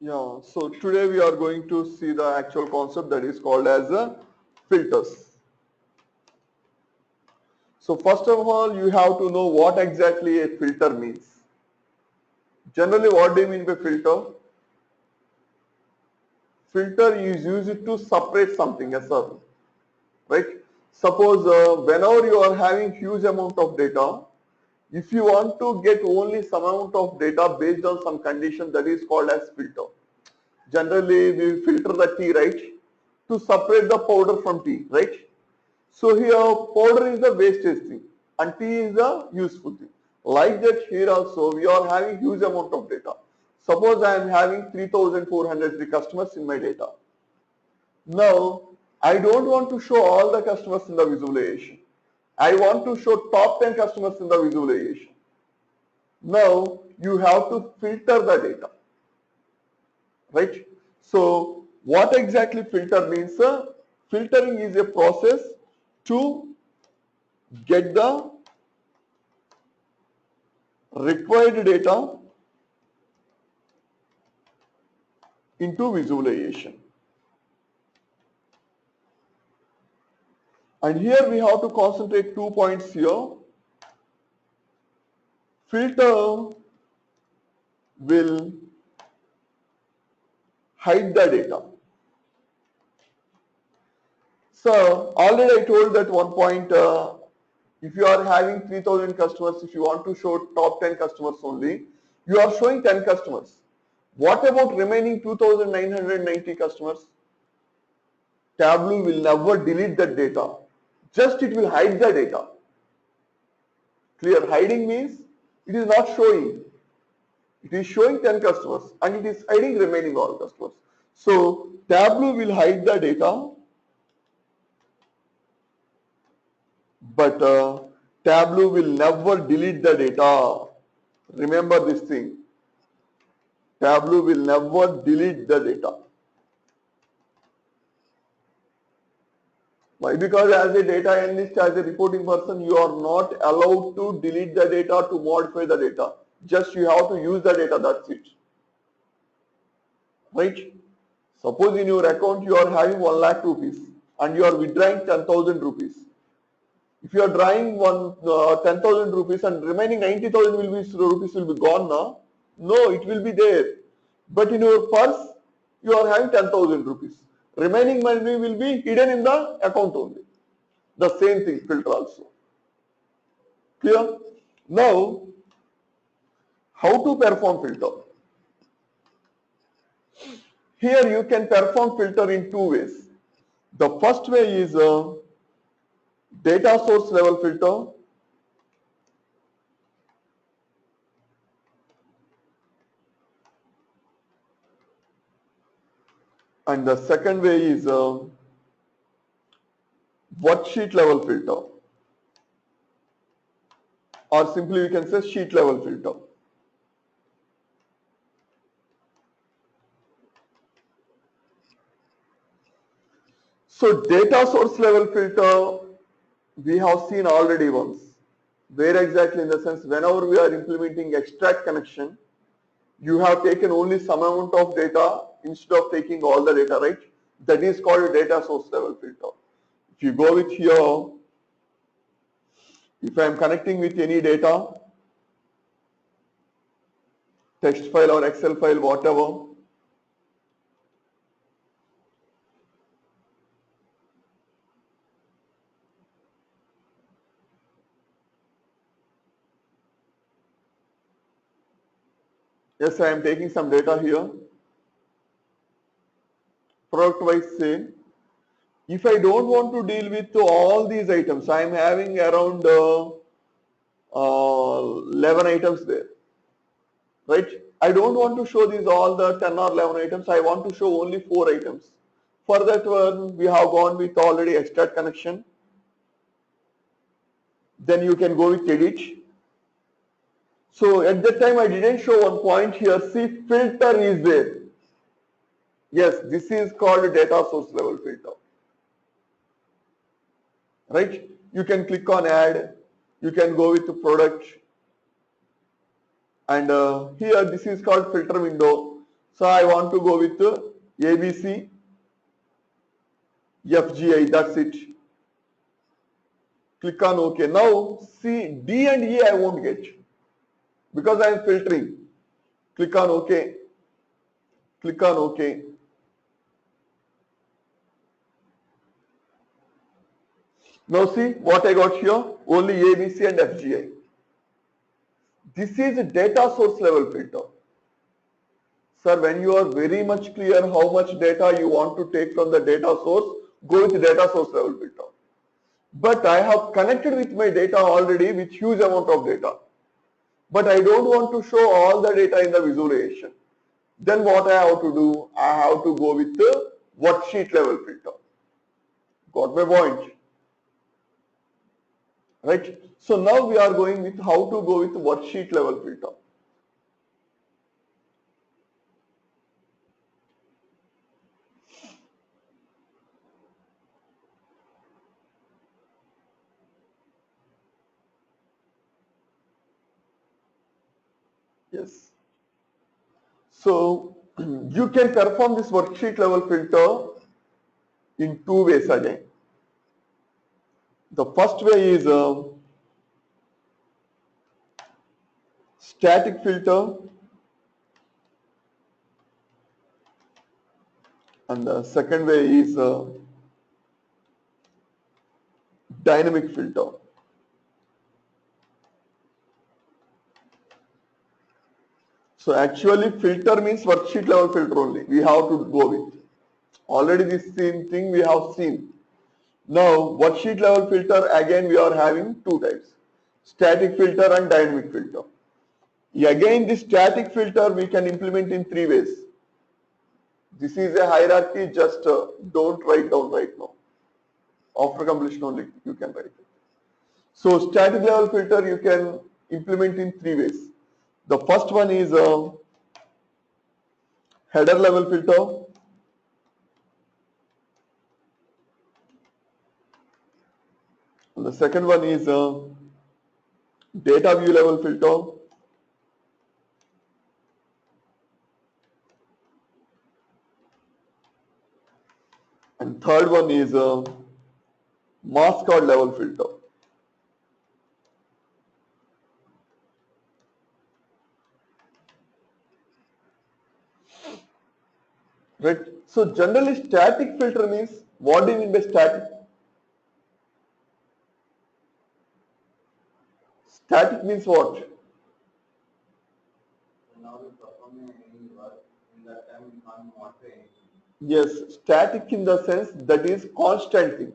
Yeah, so today we are going to see the actual concept that is called as filters. So first of all, you have to know what exactly a filter means. Generally, what do you mean by filter? Filter is used to separate something, yes sir, right? Suppose whenever you are having huge amount of data, if you want to get only some amount of data based on some condition, that is called as filter. Generally, we filter the tea, right? To separate the powder from tea, right? So here powder is the wastage thing and tea is the useful thing. Like that here also we are having huge amount of data. Suppose I am having 3,403 customers in my data. Now I don't want to show all the customers in the visualization. I want to show top 10 customers in the visualization. Now you have to filter the data, right? So what exactly filter means? Filtering is a process to get the required data into visualization. And here we have to concentrate 2 points here. Filter will hide the data. So already I told that one point, if you are having 3,000 customers, if you want to show top 10 customers only, you are showing 10 customers. What about remaining 2,990 customers? Tableau will never delete that data. Just it will hide the data. Clear? Hiding means it is not showing. It is showing 10 customers and it is hiding remaining all customers. So Tableau will hide the data, but Tableau will never delete the data. Remember this thing. Tableau will never delete the data. Why? Because as a data analyst, as a reporting person, you are not allowed to delete the data, to modify the data. Just you have to use the data, that's it. Right? Suppose in your account you are having 1 lakh rupees and you are withdrawing 10,000 rupees. If you are drawing 10,000 rupees and remaining 90,000 rupees will be gone now. No, it will be there. But in your purse, you are having 10,000 rupees. Remaining money will be hidden in the account only. The same thing, filter also. Clear? Now, how to perform filter? Here you can perform filter in two ways. The first way is data source level filter. And the second way is worksheet level filter, or simply we can say sheet level filter. So data source level filter we have seen already once. Where exactly? In the sense, whenever we are implementing extract connection, you have taken only some amount of data instead of taking all the data, right? That is called data source level filter. If you go with here, if I am connecting with any data, text file or Excel file, whatever, yes, I am taking some data here, product wise sale. If I don't want to deal with all these items, I am having around 11 items there, right? I don't want to show these all the 10 or 11 items. I want to show only 4 items. For that one, we have gone with already extract connection. Then you can go with edit. So at that time, I didn't show one point here. See, filter is there. Yes, this is called data source level filter. Right? You can click on add. You can go with the product and here this is called filter window. So I want to go with ABC, FGI, that's it. Click on OK. Now see D and E I won't get because I am filtering. Click on OK. Click on OK. Now see what I got here, only ABC and FGI. This is a data source level filter. Sir, when you are very much clear how much data you want to take from the data source, go with data source level filter. But I have connected with my data already with huge amount of data. But I don't want to show all the data in the visualization. Then what I have to do? I have to go with the worksheet level filter. Got my point? Right? So now we are going with how to go with worksheet level filter. Yes. So you can perform this worksheet level filter in two ways again. The first way is static filter, and the second way is dynamic filter. So actually filter means worksheet level filter only. We have to go with. Already this same thing we have seen. Now worksheet level filter, again we are having two types. Static filter and dynamic filter. Again this static filter we can implement in three ways. This is a hierarchy, just don't write down right now. After completion only you can write it. So static level filter you can implement in three ways. The first one is header level filter. And the second one is data view level filter. And third one is mascot level filter. Right. So generally static filter means, what do you mean by static? Static means what? Yes, static in the sense that is constant thing.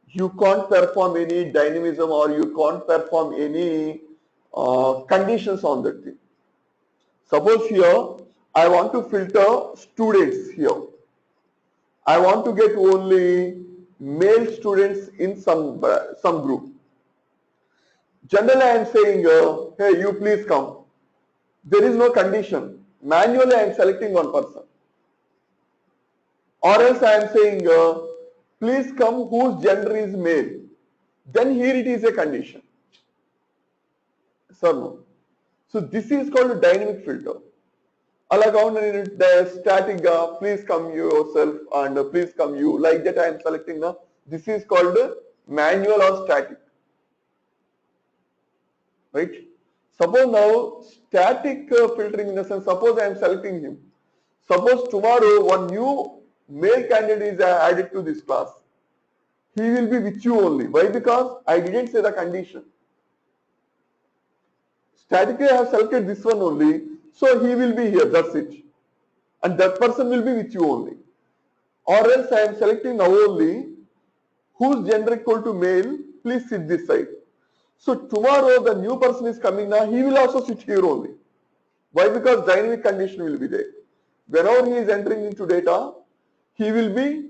You can't perform any dynamism or you can't perform any conditions on that thing. Suppose here I want to filter students here. I want to get only male students in some group. Generally, I am saying, hey, you please come. There is no condition. Manually, I am selecting one person. Or else I am saying, please come whose gender is male. Then here it is a condition. Sir, no. So this is called a dynamic filter. The static, please come yourself and please come you. Like that I am selecting now. This is called manual or static. Right? Suppose now static filtering in the sense, suppose I am selecting him. Suppose tomorrow one new male candidate is added to this class. He will be with you only. Why? Because I didn't say the condition. Statically I have selected this one only. So he will be here, that's it. And that person will be with you only. Or else I am selecting now only whose gender equal to male, please sit this side. So tomorrow the new person is coming now, he will also sit here only. Why? Because dynamic condition will be there. Whenever he is entering into data, he will be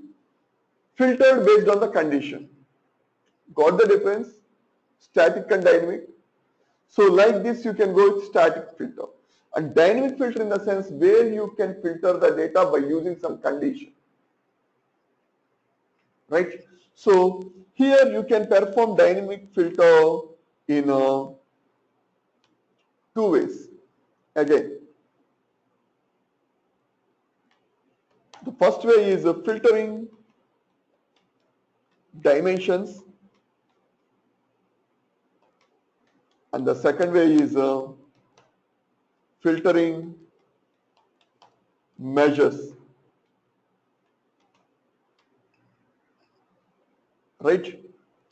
filtered based on the condition. Got the difference? Static and dynamic. So like this you can go with static filter. And dynamic filter in the sense where you can filter the data by using some condition. Right? So here you can perform dynamic filter in two ways. Again, the first way is filtering dimensions, and the second way is filtering measures, right?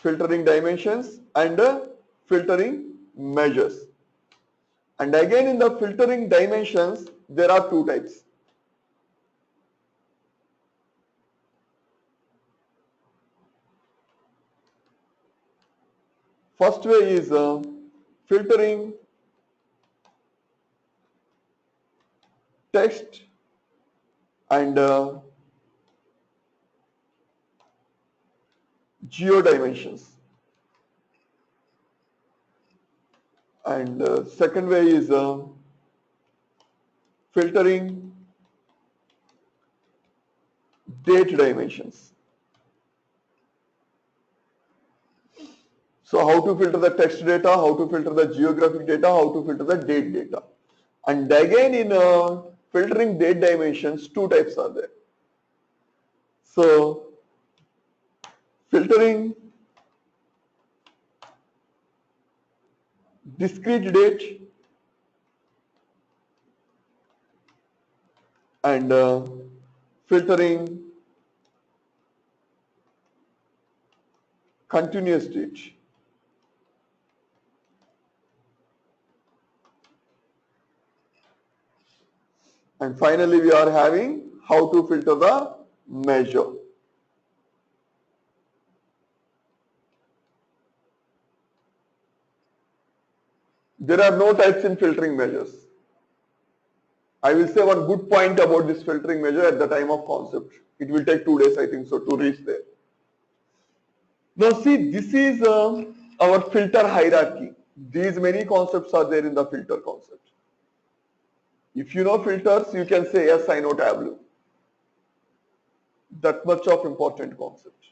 Filtering dimensions and filtering measures. And again, in the filtering dimensions, there are two types. First way is filtering text and geo dimensions. And second way is filtering date dimensions. So how to filter the text data, how to filter the geographic data, how to filter the date data. And again, in filtering date dimensions, two types are there. So filtering discrete date and filtering continuous date. And finally, we are having how to filter the measure. There are no types in filtering measures. I will say one good point about this filtering measure at the time of concept. It will take 2 days, I think so, to reach there. Now see, this is our filter hierarchy. These many concepts are there in the filter concept. If you know filters, you can say, yes, I know Tableau. That much of important concept.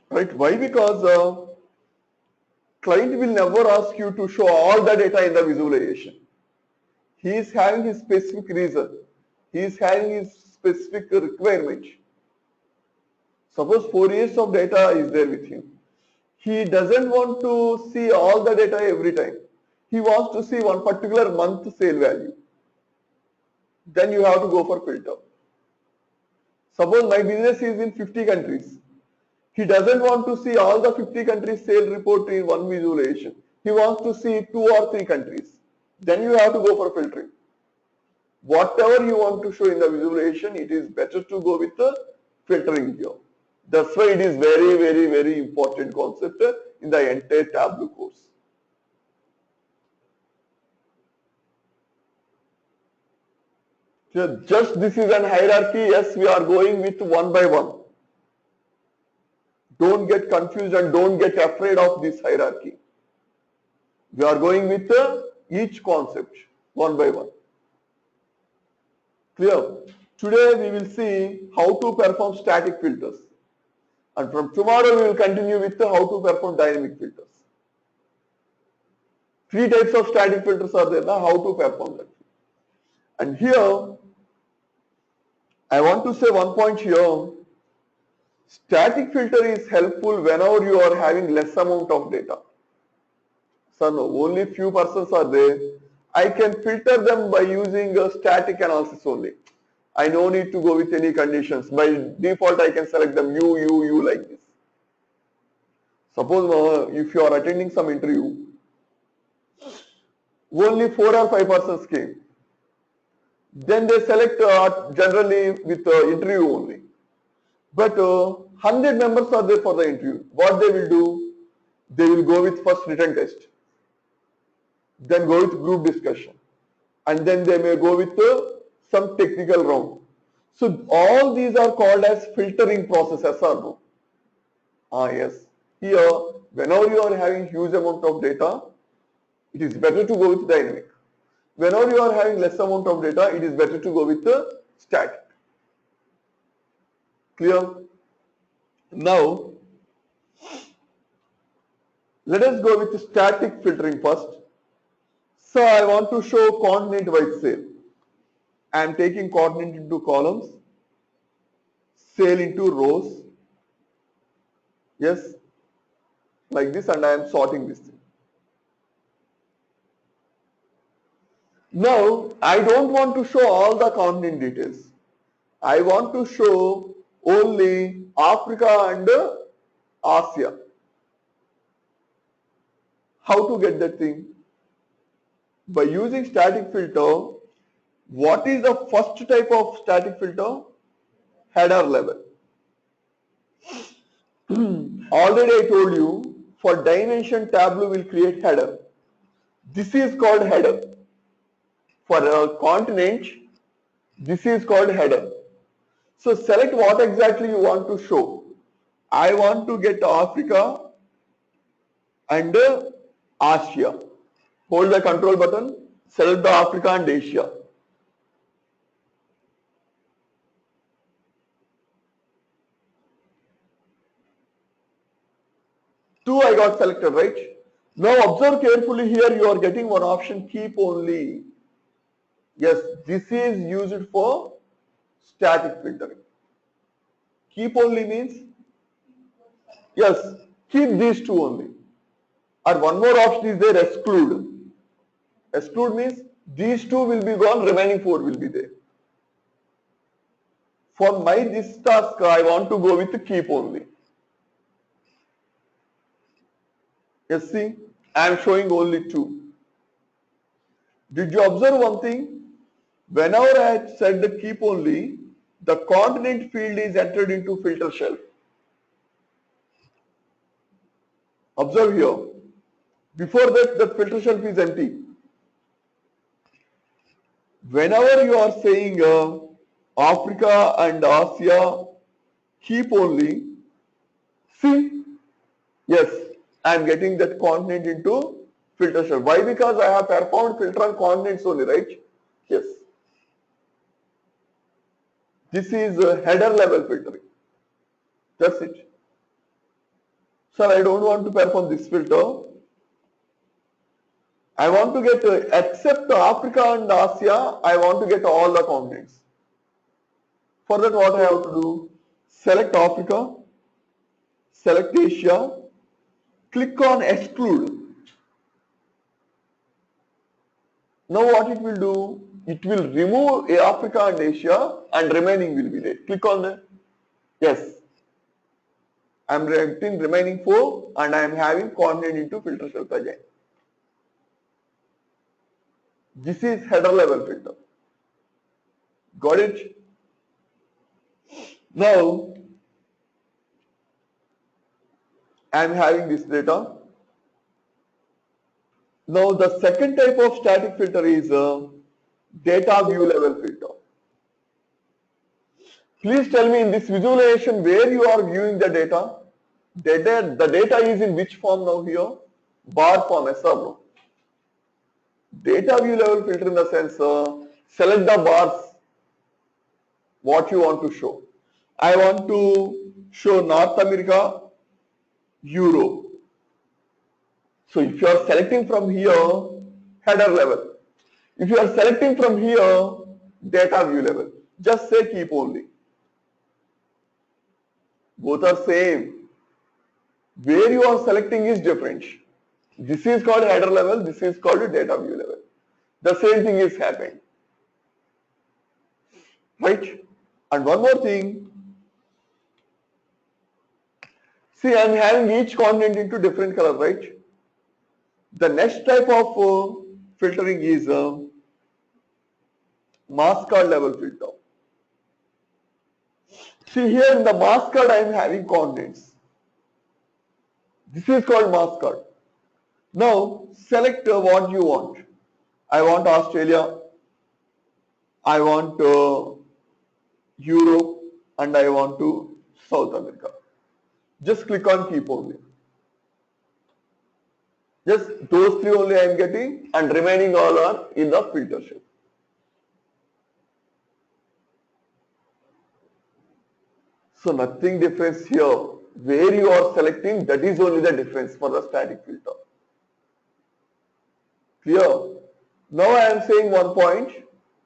Right? Why? Because client will never ask you to show all the data in the visualization. He is having his specific reason. He is having his specific requirement. Suppose 4 years of data is there with him. He doesn't want to see all the data every time. He wants to see one particular month sale value. Then you have to go for filter. Suppose my business is in 50 countries. He doesn't want to see all the 50 countries sale report in one visualization. He wants to see 2 or 3 countries. Then you have to go for filtering. Whatever you want to show in the visualization, it is better to go with the filtering here. That's why it is very, very, very important concept in the entire Tableau course. So just this is an hierarchy. Yes, we are going with one by one. Don't get confused and don't get afraid of this hierarchy. We are going with each concept one by one. Clear? Today we will see how to perform static filters. And from tomorrow we will continue with how to perform dynamic filters. 3 types of static filters are there now, how to perform that. And here, I want to say one point here. Static filter is helpful whenever you are having less amount of data. So no, only few persons are there. I can filter them by using a static analysis only. I no need to go with any conditions. By default, I can select them you like this. Suppose if you are attending some interview, only 4 or 5 persons came. Then they select generally with interview only. But 100 members are there for the interview. What they will do? They will go with first written test. Then go with group discussion. And then they may go with some technical round. So all these are called as filtering processes or no? Yes. Here, whenever you are having huge amount of data, it is better to go with dynamic. Whenever you are having less amount of data, it is better to go with the static. Clear? Now, Let us go with static filtering first. So I want to show continent wise sale. I am taking continent into columns, sale into rows. Yes, like this, and I am sorting this thing. Now, I don't want to show all the continent details. I want to show only Africa and Asia. How to get that thing? By using static filter, what is the first type of static filter? Header level. Already I told you, for dimension Tableau will create header. This is called header. For a continent, this is called header. So select what exactly you want to show. I want to get Africa and Asia. Hold the control button, select the Africa and Asia. Two I got selected, right? Now observe carefully here, you are getting one option, keep only. Yes, this is used for static filtering. Keep only means, yes, keep these two only. Or one more option is there, exclude. Exclude means these two will be gone, remaining four will be there. For my this task, I want to go with keep only. Yes, see, I am showing only two. Did you observe one thing? Whenever I said the keep only, the continent field is entered into filter shelf. Observe here. Before that, the filter shelf is empty. Whenever you are saying Africa and Asia, keep only, see, yes, I am getting that continent into filter shelf. Why? Because I have performed filter on continents only, right? Yes. This is header level filtering. That's it. Sir, I don't want to perform this filter. I want to get, except Africa and Asia, I want to get all the continents. For that, what I have to do? Select Africa, select Asia, click on exclude. Now what it will do? It will remove Africa and Asia and remaining will be there. Click on that. Yes. I am getting remaining four and I am having continent into filter shelf again. This is header level filter. Got it? Now I am having this data. Now the second type of static filter is data view level filter. Please tell me in this visualization where you are viewing the data. The data is in which form now here? Bar form, yes or no? Data view level filter in the sense, select the bars, what you want to show. I want to show North America, Europe. So if you are selecting from here, header level. If you are selecting from here, data view level. Just say keep only. Both are same. Where you are selecting is different. This is called header level, this is called data view level. The same thing is happening. Right? And one more thing. See, I am having each continent into different color, right? The next type of filtering is mask card level filter. See here in the mask card I am having continents. This is called mask card. Now select what you want. I want Australia, I want Europe, and I want to South America. Just click on keep only. Just those three only I am getting and remaining all are in the filter shelf. So nothing difference here. where you are selecting, that is only the difference for the static filter. Clear? Now I am saying one point,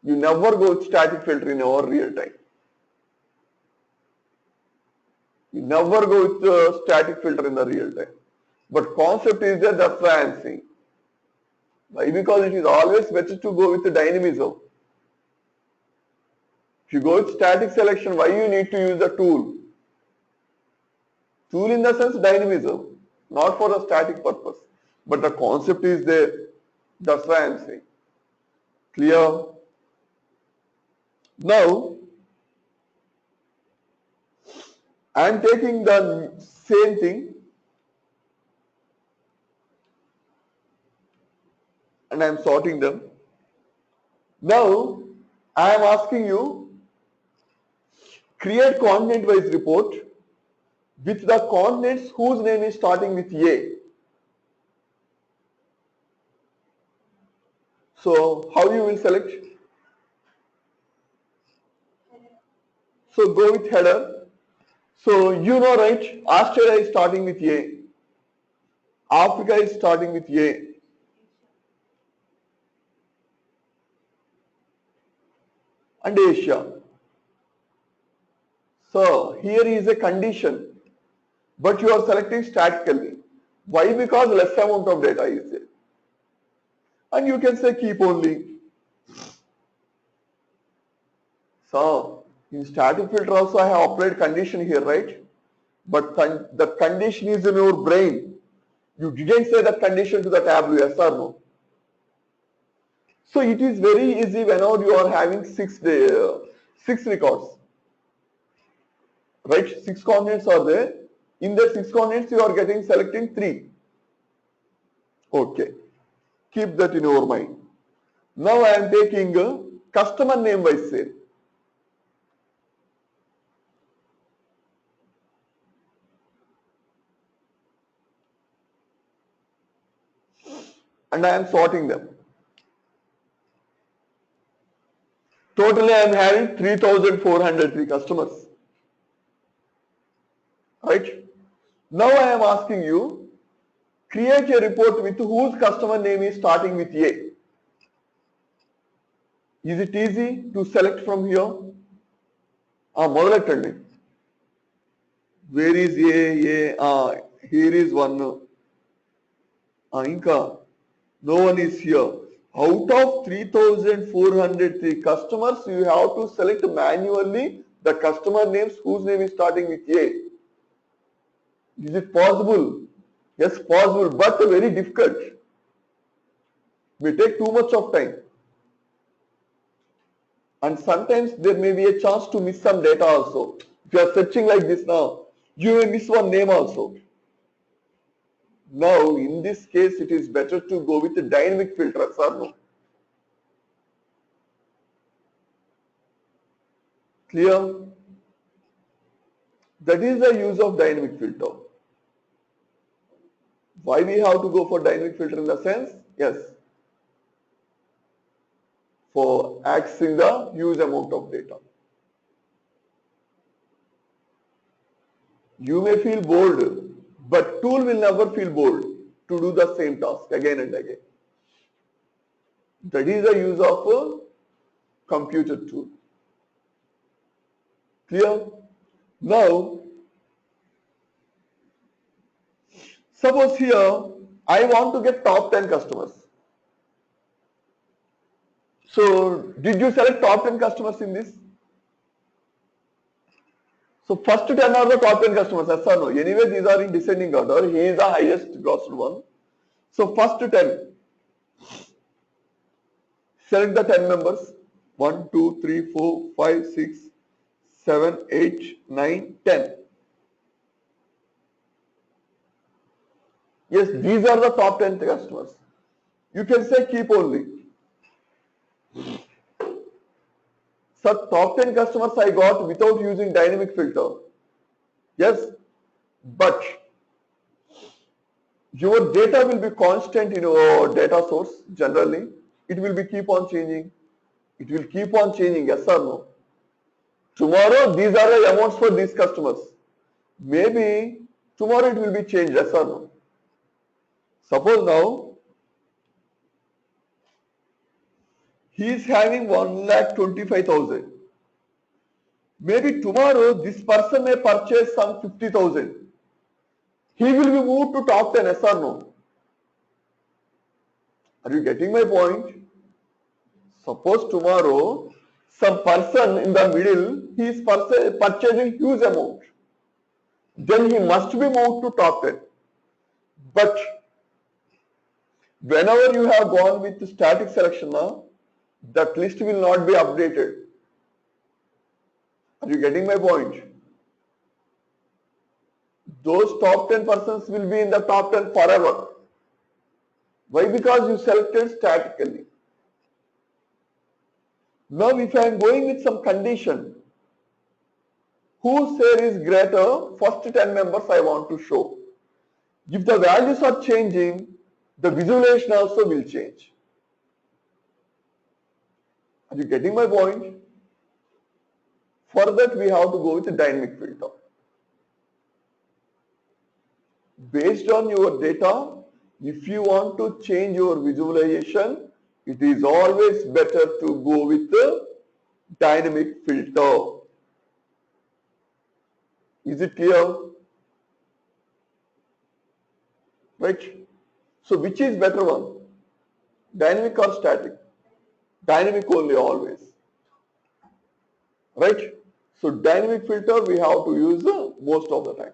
you never go with static filter in our real time. You never go with static filter in the real time. But concept is there, that's why I am saying. Why? Because it is always better to go with the dynamism. If you go with static selection, why you need to use the tool? Tool in the sense dynamism, not for a static purpose. But the concept is there. That's why I am saying. Clear? Now, I am taking the same thing and I am sorting them. Now, I am asking you, create content-wise report with the coordinates whose name is starting with A. So, how you will select? So, go with header. So, you know, right, Australia is starting with A. Africa is starting with A. And Asia. So, here is a condition, but you are selecting statically. Why? Because less amount of data is there. And you can say keep only. So, in static filter also I have applied condition here, right? But the condition is in your brain. You didn't say the condition to the tableau, yes or no? So it is very easy whenever you are having six records, right? 6 coordinates are there. In the 6 coordinates you are getting selecting 3. Okay, keep that in your mind. Now I am taking customer name by sale. And I am sorting them. Totally I am having 3,403 customers. Right? Now I am asking you, create a report with whose customer name is starting with A. Is it easy to select from here? మొదలెట్టండి. Where is A? Here is one. Inka, no one is here. Out of 3,403 customers, you have to select manually the customer names whose name is starting with A. Is it possible? Yes, possible, but very difficult. May take too much of time. And sometimes there may be a chance to miss some data also. If you are searching like this now, you may miss one name also. Now, in this case, it is better to go with the dynamic filters or no? Clear? That is the use of dynamic filter. Why we have to go for dynamic filter in the sense? Yes. For accessing the huge amount of data. You may feel bored, but tool will never feel bored to do the same task again and again. That is the use of a computer tool. Clear? Now, suppose here I want to get top 10 customers. So, did you select top 10 customers in this? So, first 10 are the top 10 customers, yes or no? Anyway, these are in descending order. He is the highest grossed one. So, first 10. Select the 10 members. 1, 2, 3, 4, 5, 6, 7, 8, 9, 10. Yes, these are the top 10 customers. You can say keep only. So top 10 customers I got without using dynamic filter. Yes, but your data will be constant in your data source generally. It will be keep on changing. It will keep on changing, yes or no? Tomorrow, these are the amounts for these customers. maybe tomorrow it will be changed, yes or no? Suppose now he is having 1,25,000. Maybe tomorrow this person may purchase some 50,000. He will be moved to top 10, yes or no? Are you getting my point? Suppose tomorrow some person in the middle, he is purchasing huge amount. Then he must be moved to top 10. But whenever you have gone with static selection now, that list will not be updated. Are you getting my point? Those top 10 persons will be in the top 10 forever. Why? Because you selected statically. Now if I am going with some condition, whose share is greater, first 10 members I want to show. If the values are changing, the visualization also will change. Are you getting my point? For that we have to go with a dynamic filter. Based on your data, if you want to change your visualization, it is always better to go with the dynamic filter. Is it clear? Right? So which is better one? Dynamic or static? Dynamic only always. Right? So dynamic filter we have to use most of the times.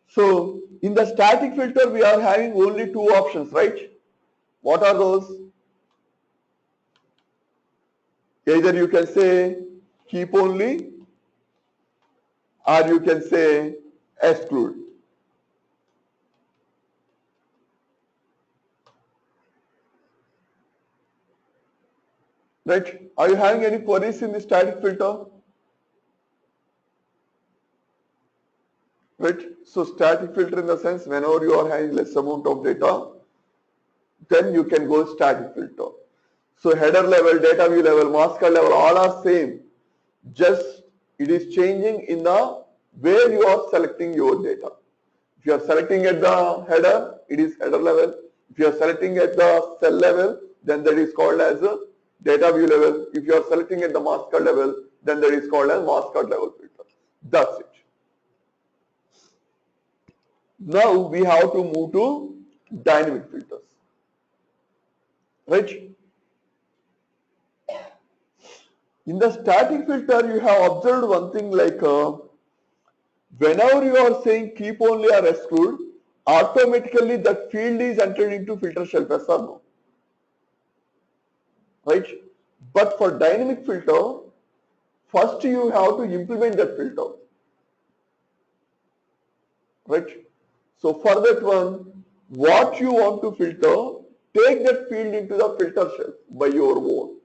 So in the static filter we are having only two options, right? What are those? Either you can say keep only or you can say exclude. Right? Are you having any queries in the static filter? Right? So static filter in the sense whenever you are having less amount of data, then you can go static filter. So header level, data view level, mask card level, all are same. Just it is changing in the where you are selecting your data. If you are selecting at the header, it is header level. If you are selecting at the cell level, then that is called as a data view level. If you are selecting at the mask card level, then that is called as mask card level filter. That's it. Now we have to move to dynamic filters. Right? In the static filter, you have observed one thing like whenever you are saying keep only or exclude, automatically that field is entered into filter shelf, yes or no? Right? But for dynamic filter, first you have to implement that filter. Right? So for that one, what you want to filter, take that field into the filter shelf by your own.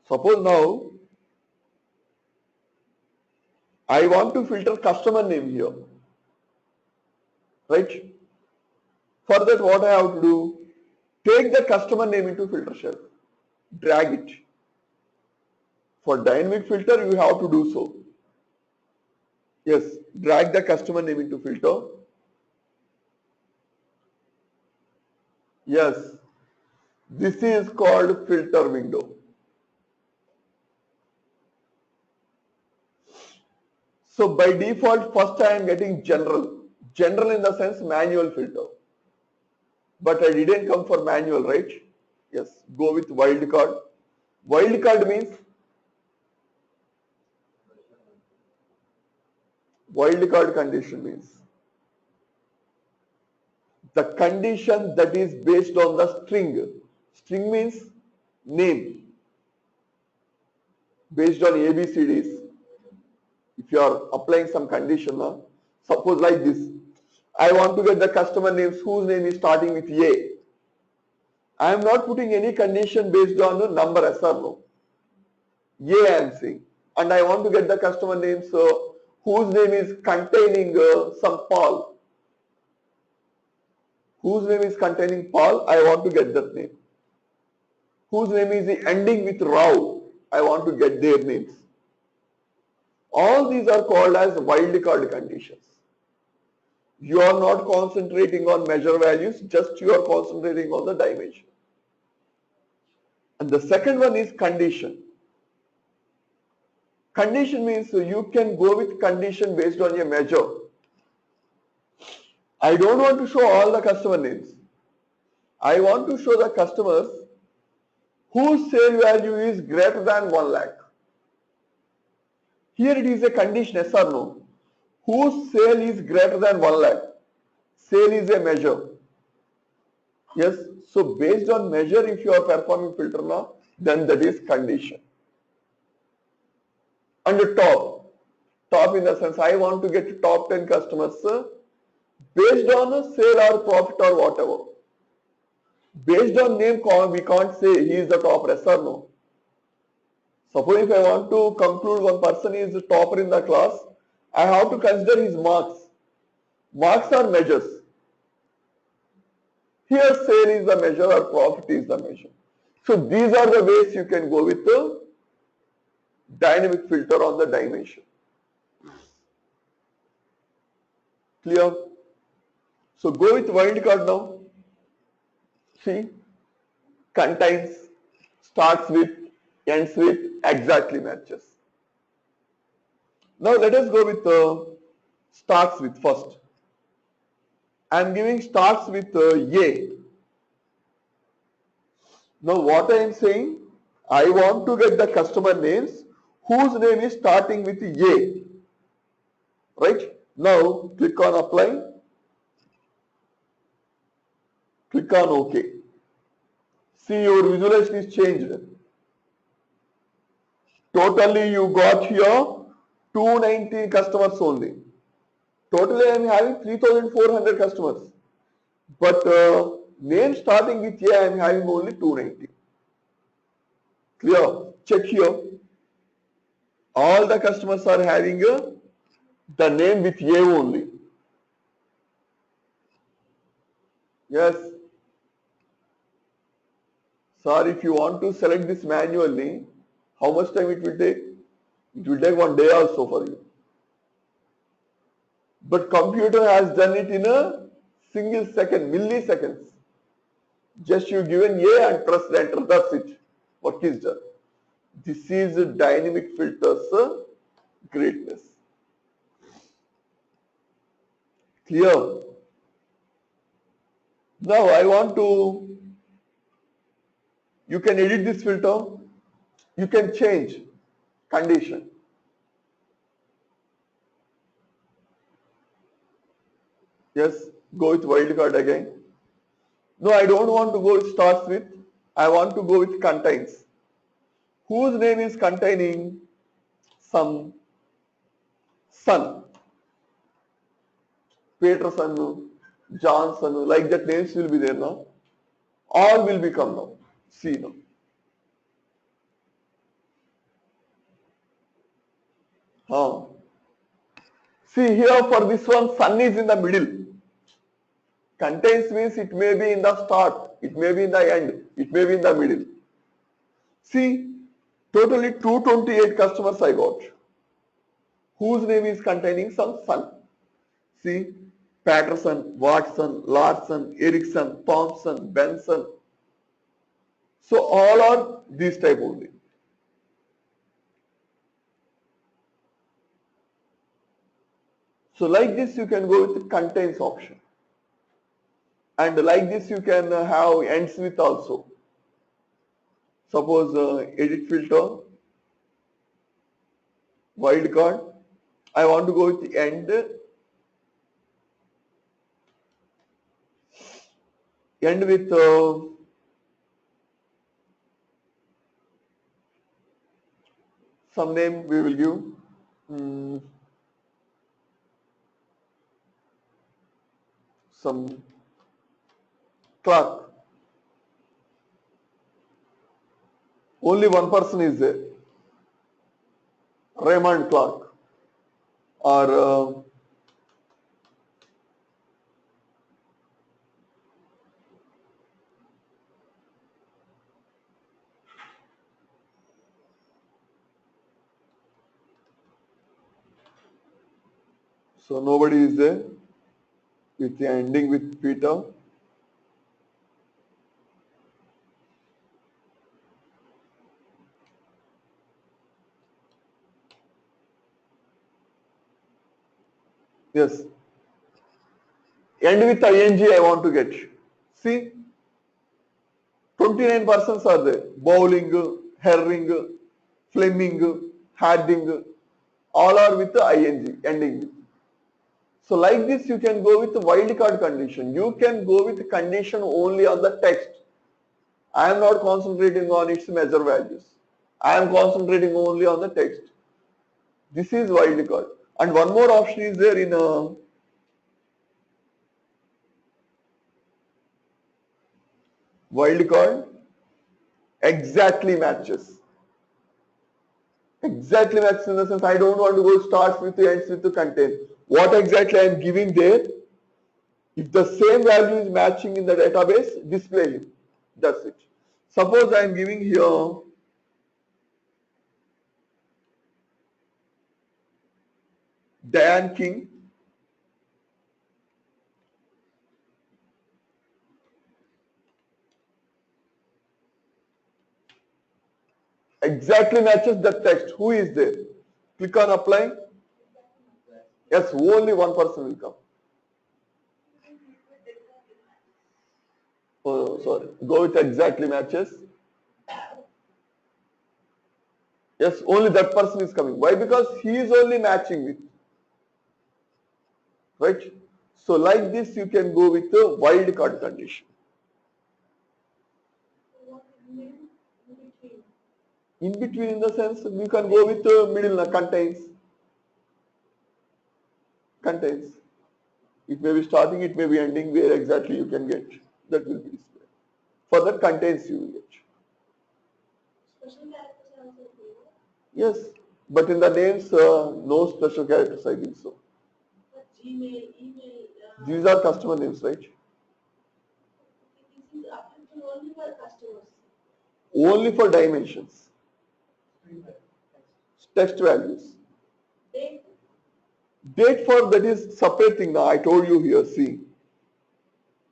Suppose now, I want to filter customer name here. Right? For that what I have to do, take the customer name into filter shelf, drag it. For dynamic filter, you have to do so. Yes, drag the customer name into filter. Yes, this is called filter window. So by default, first I am getting general. General in the sense manual filter. But I didn't come for manual, right? Yes, go with wildcard. Wildcard means wildcard condition means the condition that is based on the string. String means name based on ABCDs. If you are applying some condition, suppose like this, I want to get the customer names whose name is starting with A. I am not putting any condition based on the number, yes or no. A I am saying, and I want to get the customer names whose name is containing some Paul. Whose name is containing Paul, I want to get that name. Whose name is ending with Rao, I want to get their names. All these are called as wildcard conditions. You are not concentrating on measure values, just you are concentrating on the dimension. And the second one is condition. Condition means you can go with condition based on a measure. I don't want to show all the customer names. I want to show the customers whose sale value is greater than 1 lakh. Here it is a condition, yes or no. Whose sale is greater than 1 lakh. Sale is a measure. Yes, so based on measure, if you are performing filter now, then that is condition. And the top in the sense, I want to get top 10 customers based on sale or profit or whatever. Based on name, we can't say he is the topper, yes or no. Suppose if I want to conclude one person is the topper in the class, I have to consider his marks. Marks are measures. Here sale is the measure or profit is the measure. So these are the ways you can go with the dynamic filter on the dimension. Clear? So go with wildcard now. See, contains, starts with, ends with, exactly matches. Now let us go with starts with first. I am giving starts with A. Now what I am saying, I want to get the customer names whose name is starting with A. Right? Now click on apply. Click on OK. See, your visualization is changed. Totally you got here 290 customers only. Totally I am having 3,400 customers. But name starting with A I am having only 290. Clear? Check here. All the customers are having the name with A only. Yes. Sir, if you want to select this manually, how much time it will take? It will take 1 day also for you. But computer has done it in a single second, milliseconds. Just you given A and press enter, that's it. Work is done. This is dynamic filters greatness. Clear? Now I want to, you can edit this filter, you can change condition. Yes, go with wildcard again. No, I don't want to go with starts with, I want to go with contains. Whose name is containing some son? Peterson, Johnson, like that names will be there now. All will become now. See now. Huh. See here for this one, sun is in the middle. Contains means it may be in the start, it may be in the end, it may be in the middle. See, totally 228 customers I got. Whose name is containing some sun? See, Patterson, Watson, Larson, Erickson, Thompson, Benson. So all are these type only. So like this you can go with the contains option. And like this you can have ends with also. Suppose edit filter, wildcard. I want to go with the end with some name we will give. Some Clark. Only one person is there. Raymond Clark. Or So nobody is there with the ending with Peter. Yes. End with ing I want to get. See, 29 persons are there. Bowling, Herring, Fleming, Harding, all are with ing, ending with. So like this you can go with the wildcard condition. You can go with condition only on the text. I am not concentrating on its measure values. I am concentrating only on the text. This is wildcard. And one more option is there in wildcard, exactly matches. Exactly matches in the sense I don't want to go starts with the ends with the content. What exactly I am giving there, if the same value is matching in the database, display it. That's it. Suppose I am giving here Dan King, exactly matches the text. Who is there? Click on apply. Yes, only one person will come. Oh, sorry. Go with exactly matches. Yes, only that person is coming. Why? Because he is only matching with. Right? So like this you can go with the wildcard condition. In between in the sense you can go with the middle contains. Contains. It may be starting, it may be ending, where exactly you can get. That will be displayed. For that contains you will get. Yes, but in the names, no special characters, I think so. Gmail, email. These are customer names, right? This is applicable only for customers. Only for dimensions. Text values. Date. Date for that is separate thing now. I told you here, see.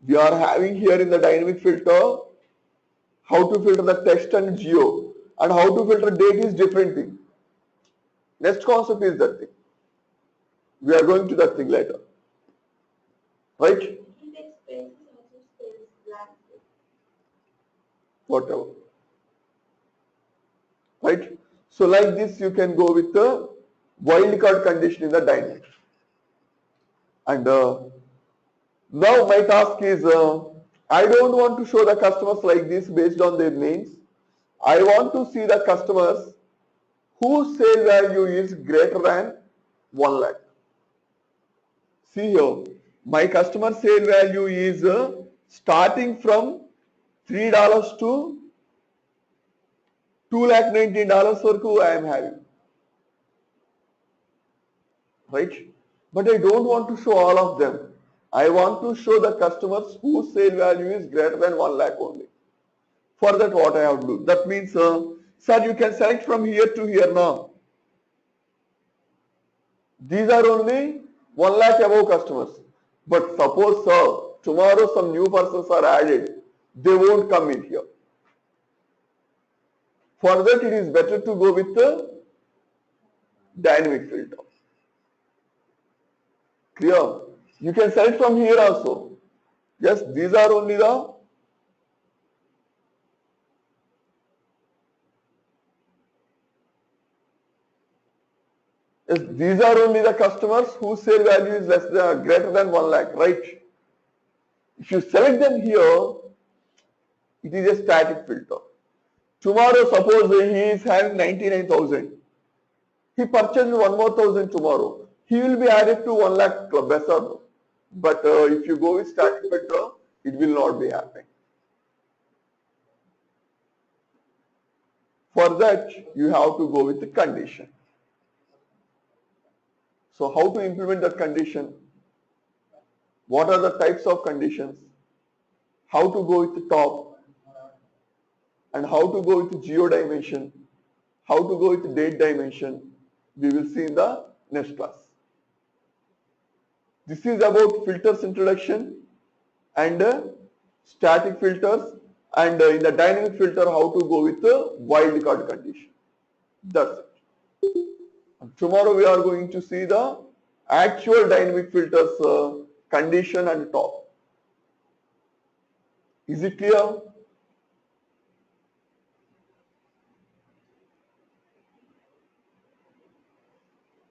We are having here in the dynamic filter how to filter the text and geo, and how to filter date is different thing. Next concept is that thing. We are going to that thing later. Right? Whatever. Right? So like this you can go with the wildcard condition in the dynamic. And now my task is I don't want to show the customers like this based on their names. I want to see the customers whose sale value is greater than 1 lakh. See here, my customer sale value is starting from $3 to $2,19 worth I am having. Right? But I don't want to show all of them. I want to show the customers whose sale value is greater than 1 lakh only. For that what I have to do? That means, sir, you can select from here to here now. These are only 1 lakh above customers. But suppose, sir, tomorrow some new persons are added. They won't come in here. For that it is better to go with the dynamic filter. Clear? You can select from here also. Yes, these are only the these are only the customers whose sale value is greater than 1 lakh, right? If you select them here, it is a static filter. Tomorrow, suppose he is having 99,000. He purchased one more thousand tomorrow. He will be added to 1 lakh club, yes or no? But if you go with static filter, it will not be happening. For that, you have to go with the condition. So how to implement that condition? What are the types of conditions? How to go with the top? And how to go with the geo dimension? How to go with the date dimension? We will see in the next class. This is about filters introduction and static filters, and in the dynamic filter how to go with the wildcard condition. That's it. And tomorrow we are going to see the actual dynamic filters condition and top. Is it clear?